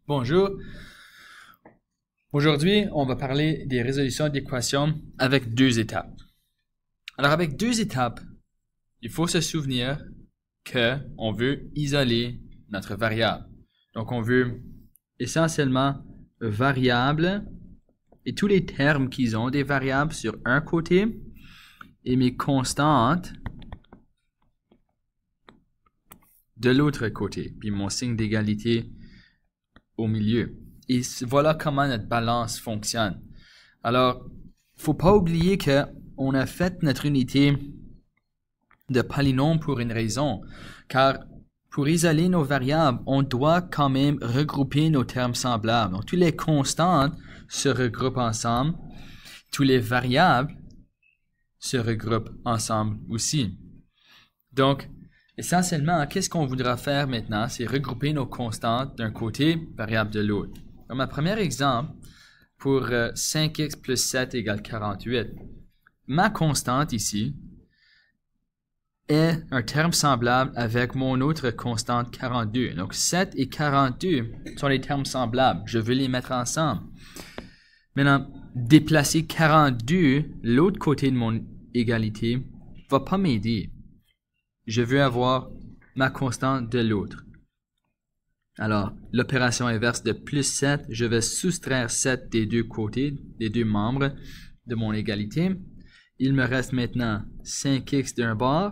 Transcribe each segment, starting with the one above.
Bonjour. Aujourd'hui, on va parler des résolutions d'équations avec deux étapes. Alors, avec deux étapes, il faut se souvenir qu'on veut isoler notre variable. Donc, on veut essentiellement variable et tous les termes qu'ils ont des variables sur un côté et mes constantes de l'autre côté, puis mon signe d'égalité au milieu. Et voilà comment notre balance fonctionne. Alors, faut pas oublier que on a fait notre unité de polynôme pour une raison, car pour isoler nos variables, on doit quand même regrouper nos termes semblables. Donc, toutes les constantes se regroupent ensemble, toutes les variables se regroupent ensemble aussi. Donc, essentiellement, qu'est-ce qu'on voudra faire maintenant? C'est regrouper nos constantes d'un côté, variables de l'autre. Dans ma premier exemple, pour 5x plus 7 égale 48, ma constante ici est un terme semblable avec mon autre constante 42. Donc 7 et 42 sont des termes semblables. Je veux les mettre ensemble. Maintenant, déplacer 42 l'autre côté de mon égalité ne va pas m'aider. Je veux avoir ma constante de l'autre. Alors, l'opération inverse de plus 7, je vais soustraire 7 des deux côtés, des deux membres de mon égalité. Il me reste maintenant 5x d'un bord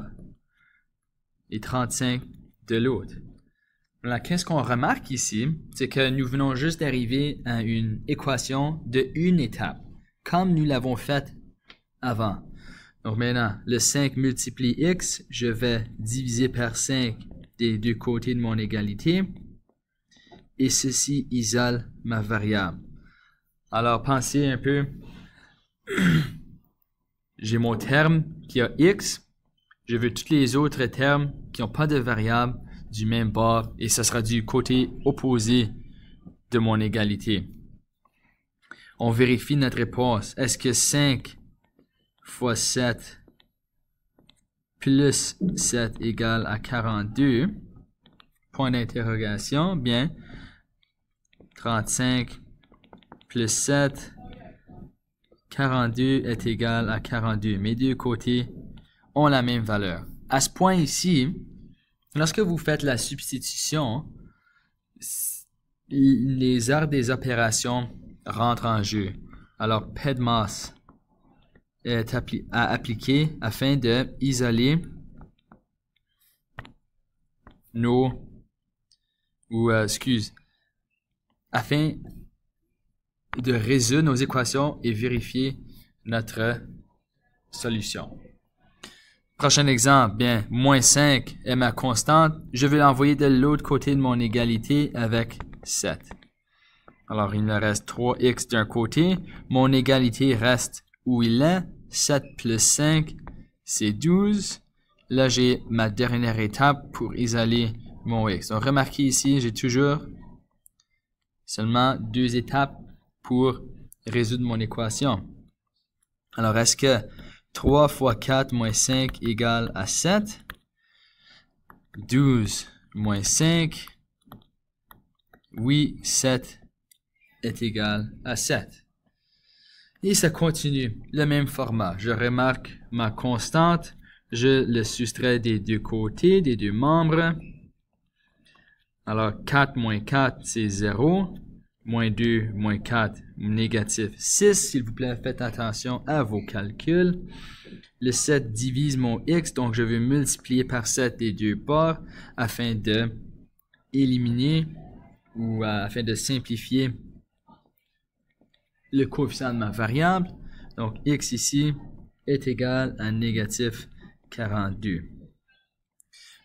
et 35 de l'autre. Là, qu'est-ce qu'on remarque ici? C'est que nous venons juste d'arriver à une équation de une étape, comme nous l'avons faite avant. Donc maintenant, le 5 multiplie x, je vais diviser par 5 des deux côtés de mon égalité. Et ceci isole ma variable. Alors, pensez un peu. J'ai mon terme qui a x. Je veux tous les autres termes qui n'ont pas de variable du même bord. Et ce sera du côté opposé de mon égalité. On vérifie notre réponse. Est-ce que 5 fois 7 plus 7 égale à 42? Point d'interrogation. Bien. 35 plus 7, 42 est égal à 42. Mes deux côtés ont la même valeur. À ce point ici, lorsque vous faites la substitution, les arts des opérations rentrent en jeu. Alors, PEDMAS est à appliquer afin de isoler afin de résoudre nos équations et vérifier notre solution. Prochain exemple, bien, moins 5 est ma constante. Je vais l'envoyer de l'autre côté de mon égalité avec 7. Alors, il me reste 3x d'un côté. Mon égalité reste où il est. 7 plus 5, c'est 12. Là, j'ai ma dernière étape pour isoler mon x. Donc, remarquez ici, j'ai toujours seulement deux étapes pour résoudre mon équation. Alors, est-ce que 3 fois 4 moins 5 égale à 7? 12 moins 5. Oui, 7 est égal à 7. Et ça continue, le même format. Je remarque ma constante. Je le soustrais des deux côtés, des deux membres. Alors, 4 moins 4, c'est 0. Moins 2, moins 4, négatif 6. S'il vous plaît, faites attention à vos calculs. Le 7 divise mon x, donc je vais multiplier par 7 des deux bords afin de éliminer ou afin de simplifier le coefficient de ma variable. Donc, x ici est égal à négatif 42.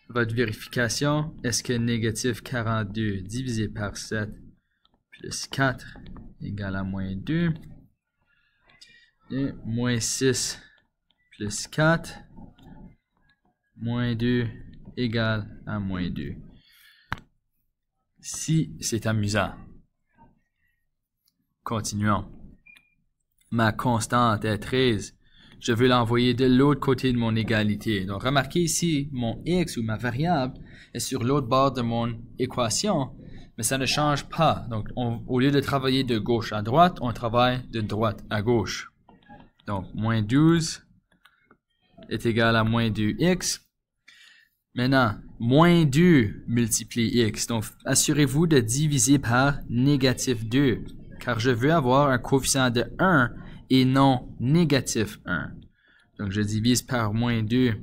Votre vérification, est-ce que négatif 42 divisé par 7 plus 4 égale à moins 2. Et moins 6 plus 4. Moins 2 égale à moins 2. Si c'est amusant. Continuons. Ma constante est 13. Je veux l'envoyer de l'autre côté de mon égalité. Donc, remarquez ici, mon x ou ma variable est sur l'autre bord de mon équation. Mais ça ne change pas. Donc, au lieu de travailler de gauche à droite, on travaille de droite à gauche. Donc, moins 12 est égal à moins 2x. Maintenant, moins 2 multiplie x. Donc, assurez-vous de diviser par négatif 2, car je veux avoir un coefficient de 1 et non négatif 1. Donc, je divise par moins 2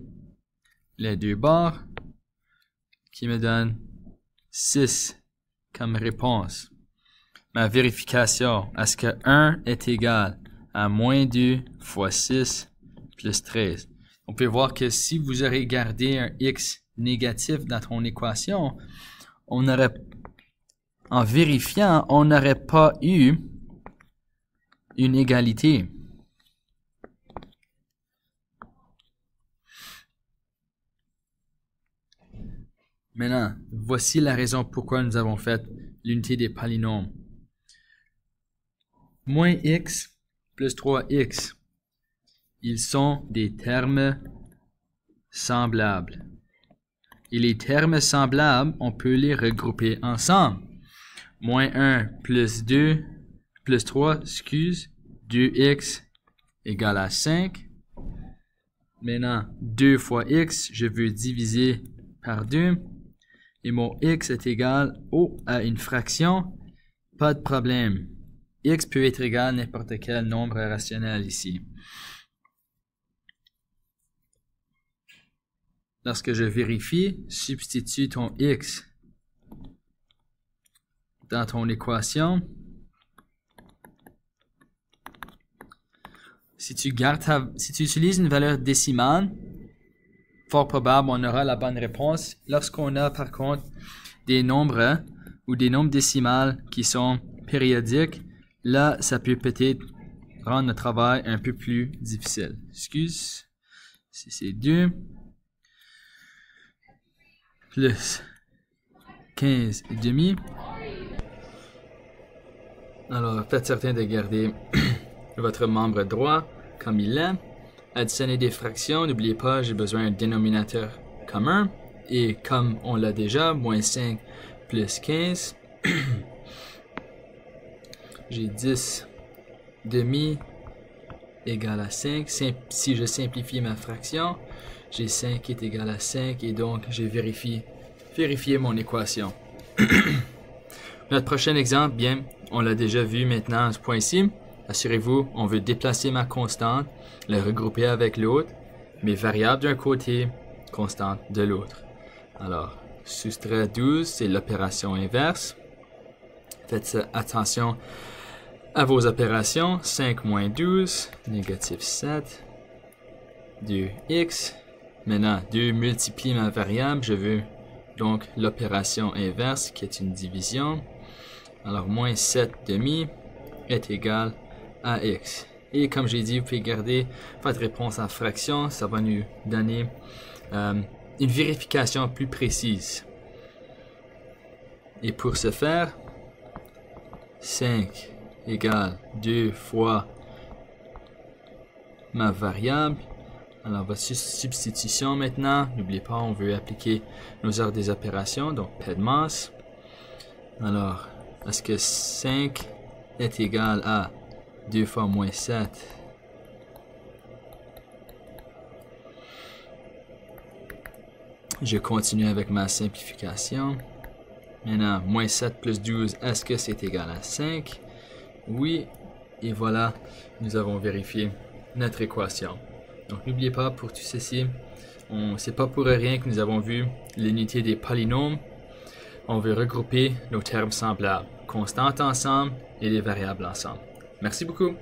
les deux bords, qui me donne 6 comme réponse. Ma vérification, est-ce que 1 est égal à moins 2 fois 6 plus 13? On peut voir que si vous aurez gardé un x négatif dans ton équation, en vérifiant, on n'aurait pas eu une égalité. Maintenant, voici la raison pourquoi nous avons fait l'unité des polynômes. Moins x plus 3x. Ils sont des termes semblables. Et les termes semblables, on peut les regrouper ensemble. Moins 1 plus 2 plus 3, 2x égale à 5. Maintenant, 2 fois x, je veux diviser par 2. Et mon x est égal à une fraction. Pas de problème. X peut être égal à n'importe quel nombre rationnel ici. Lorsque je vérifie, substitue ton x dans ton équation. Si tu utilises une valeur décimale, fort probable on aura la bonne réponse. Lorsqu'on a par contre des nombres ou des nombres décimales qui sont périodiques, là ça peut peut-être rendre le travail un peu plus difficile. Si c'est 2 plus 15 et demi. Alors, faites certain de garder votre membre droit comme il est. Additionnez des fractions. N'oubliez pas, j'ai besoin d'un dénominateur commun. Et comme on l'a déjà, moins 5 plus 15. J'ai 10 demi égale à 5. Si je simplifie ma fraction, j'ai 5 qui est égal à 5 et donc j'ai vérifié mon équation. Notre prochain exemple, bien, on l'a déjà vu maintenant à ce point-ci. Assurez-vous, on veut déplacer ma constante, la regrouper avec l'autre, mes variables d'un côté, constante de l'autre. Alors, soustraire 12, c'est l'opération inverse. Faites attention à vos opérations. 5 moins 12, négatif 7, 2x. Maintenant, 2 multiplie ma variable, je veux donc l'opération inverse qui est une division. Alors, moins 7 demi est égal à x. Et comme j'ai dit, vous pouvez garder votre réponse en fraction, ça va nous donner une vérification plus précise. Et pour ce faire, 5 égale 2 fois ma variable. Alors, voici substitution maintenant. N'oubliez pas, on veut appliquer nos ordres des opérations, donc P de masse. Alors, est-ce que 5 est égal à 2 fois moins 7? Je continue avec ma simplification. Maintenant, moins 7 plus 12, est-ce que c'est égal à 5? Oui, et voilà, nous avons vérifié notre équation. Donc, n'oubliez pas, pour tout ceci, c'est pas pour rien que nous avons vu l'unité des polynômes. On veut regrouper nos termes semblables, constantes ensemble et les variables ensemble. Merci beaucoup.